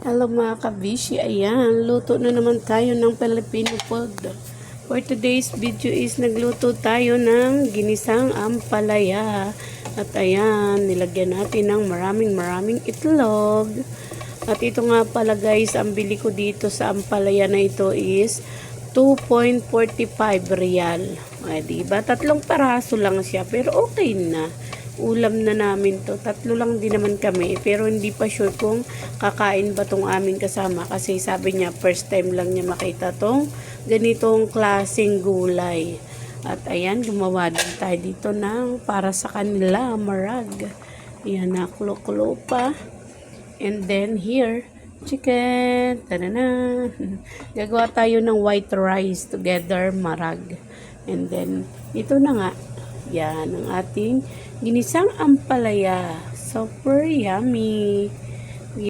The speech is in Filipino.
Hello mga kabishi, ayan, luto na naman tayo ng Filipino food. For today's video is nagluto tayo ng ginisang ampalaya. At ayan, nilagyan natin ng maraming itlog. At ito nga pala guys, ang bili ko dito sa ampalaya na ito is 2.45 real. Ay, diba? Tatlong paraso lang siya, pero okay na. Ulam na namin to. Tatlo lang din naman kami. Pero hindi pa sure kung kakain ba tong aming kasama. Kasi sabi niya, first time lang niya makita tong ganitong klaseng gulay. At ayan, gumawa din tayo dito ng para sa kanila, marag. Ayan, nakulo-kulo pa. And then here, chicken. Tanana. Gagawa tayo ng white rice together, marag. And then, ito na nga. Yan, ang ating ginisang ampalaya. Super yummy.